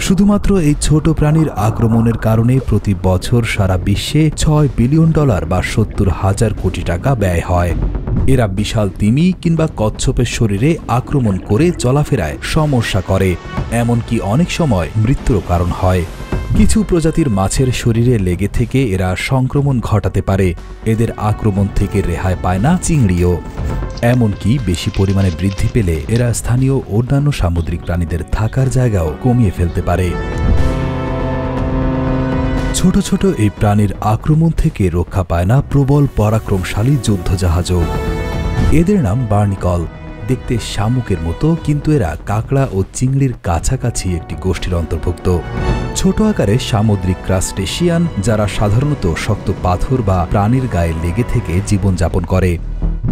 শুধুমাত্র এই ছোট প্রাণীর আক্রমণের কারণে প্রতি বছর সারা বিশ্বে $6 বিলিয়ন বা 70,000 কোটি টাকা ব্যয় হয়। এরা বিশাল তিমি কিংবা কচ্ছপের শরীরে আক্রমণ করে চলাফেরায় সমস্যা করে, এমনকি অনেক সময় মৃত্যুর কারণ হয়। কিছু প্রজাতির মাছের শরীরে লেগে থেকে এরা সংক্রমণ ঘটাতে পারে। এদের আক্রমণ থেকে রেহাই পায় না চিংড়িও। এমনকি বেশি পরিমাণে বৃদ্ধি পেলে এরা স্থানীয় অন্যান্য সামুদ্রিক প্রাণীদের থাকার জায়গাও কমিয়ে ফেলতে পারে। ছোট ছোট এই প্রাণীর আক্রমণ থেকে রক্ষা পায় না প্রবল পরাক্রমশালী যুদ্ধজাহাজও। এদের নাম বার্নিকল। দেখতে শামুকের মতো, কিন্তু এরা কাঁকড়া ও চিংড়ির কাছাকাছি একটি গোষ্ঠীর অন্তর্ভুক্ত। ছোট আকারে সামুদ্রিক ক্রাস্টেশিয়ান, যারা সাধারণত শক্ত পাথর বা প্রাণীর গায়ে লেগে থেকে জীবনযাপন করে।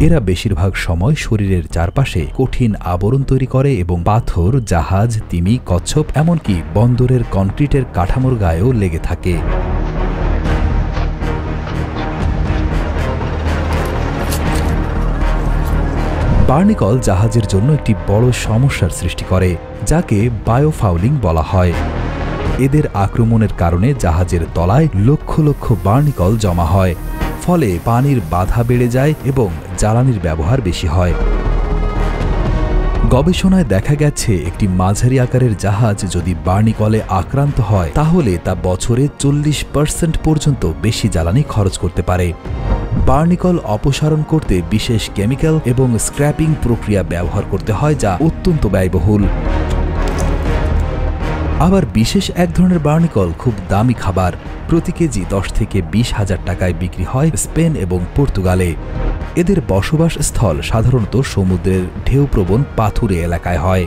এরা বেশিরভাগ সময় শরীরের চারপাশে কঠিন আবরণ তৈরি করে এবং পাথর, জাহাজ, তিমি, কচ্ছপ, এমনকি বন্দরের কনক্রিটের কাঠামোর গায়েও লেগে থাকে। বার্নিকল জাহাজের জন্য একটি বড় সমস্যার সৃষ্টি করে, যাকে বায়োফাউলিং বলা হয়। এদের আক্রমণের কারণে জাহাজের তলায় লক্ষ লক্ষ বার্নিকল জমা হয়, ফলে পানির বাধা বেড়ে যায় এবং জ্বালানির ব্যবহার বেশি হয়। গবেষণায় দেখা গেছে একটি মাঝারি আকারের জাহাজ যদি বার্নিকলে আক্রান্ত হয় তাহলে তা বছরে 40% পর্যন্ত বেশি জ্বালানি খরচ করতে পারে। বার্নিকল অপসারণ করতে বিশেষ কেমিক্যাল এবং স্ক্র্যাপিং প্রক্রিয়া ব্যবহার করতে হয়, যা অত্যন্ত ব্যয়বহুল। আবার বিশেষ এক ধরনের বার্নিকল খুব দামি খাবার। প্রতি কেজি 10 থেকে 20,000 টাকায় বিক্রি হয় স্পেন এবং পর্তুগালে। এদের বসবাস স্থল সাধারণত সমুদ্রের ঢেউপ্রবণ পাথুরে এলাকায় হয়।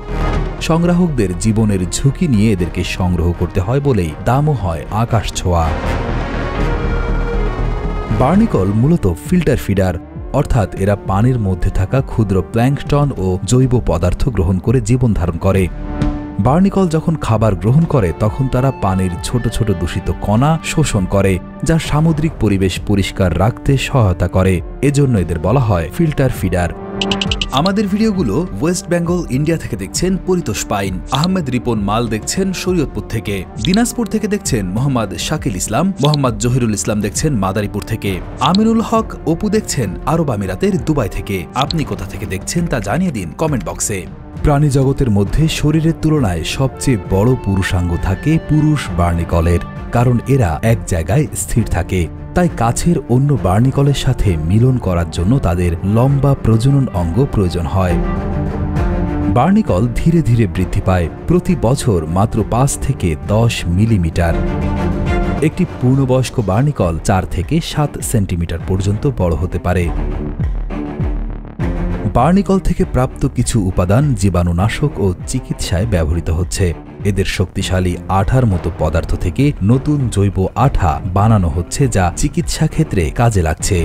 সংগ্রাহকদের জীবনের ঝুঁকি নিয়ে এদেরকে সংগ্রহ করতে হয় বলেই দামও হয় আকাশ ছোঁয়া। বার্নিকল মূলত ফিল্টার ফিডার, অর্থাৎ এরা পানির মধ্যে থাকা ক্ষুদ্র প্ল্যাঙ্কটন ও জৈব পদার্থ গ্রহণ করে জীবন ধারণ করে। বার্নিকল যখন খাবার গ্রহণ করে তখন তারা পানির ছোট ছোট দূষিত কণা শোষণ করে, যা সামুদ্রিক পরিবেশ পরিষ্কার রাখতে সহায়তা করে। এজন্য এদের বলা হয় ফিল্টার ফিডার। আমাদের ভিডিওগুলো ওয়েস্ট বেঙ্গল ইন্ডিয়া থেকে দেখছেন পরিতোষ পাইন, আহমেদ রিপন মাল দেখছেন শরীয়তপুর থেকে, দিনাজপুর থেকে দেখছেন মোহাম্মদ শাকিল ইসলাম, মোহাম্মদ জহিরুল ইসলাম দেখছেন মাদারীপুর থেকে, আমিনুল হক অপু দেখছেন আরব আমিরাতের দুবাই থেকে। আপনি কোথা থেকে দেখছেন তা জানিয়ে দিন কমেন্ট বক্সে। প্রাণী জগতের মধ্যে শরীরের তুলনায় সবচেয়ে বড় পুরুষাঙ্গ থাকে পুরুষ বার্নিকলের, কারণ এরা এক জায়গায় স্থির থাকে। তাই কাছের অন্য বার্নিকলের সাথে মিলন করার জন্য তাদের লম্বা প্রজনন অঙ্গ প্রয়োজন হয়। বার্নিকল ধীরে ধীরে বৃদ্ধি পায়, প্রতি বছর মাত্র 5 থেকে 10 মিলিমিটার। একটি পূর্ণবয়স্ক বার্নিকল 4 থেকে 7 সেন্টিমিটার পর্যন্ত বড় হতে পারে। বার্নিকল থেকে প্রাপ্ত কিছু উপাদান জীবাণুনাশক ও চিকিৎসায় ব্যবহৃত হচ্ছে। এদের শক্তিশালী আঠার মতো পদার্থ থেকে নতুন জৈব আঠা বানানো হচ্ছে, যা চিকিৎসা ক্ষেত্রে কাজে লাগছে।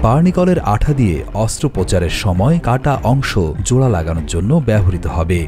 বার্নিকলের আঠা দিয়ে অস্ত্রোপচারের সময় কাটা অংশ জোড়া লাগানোর জন্য ব্যবহৃত হবে।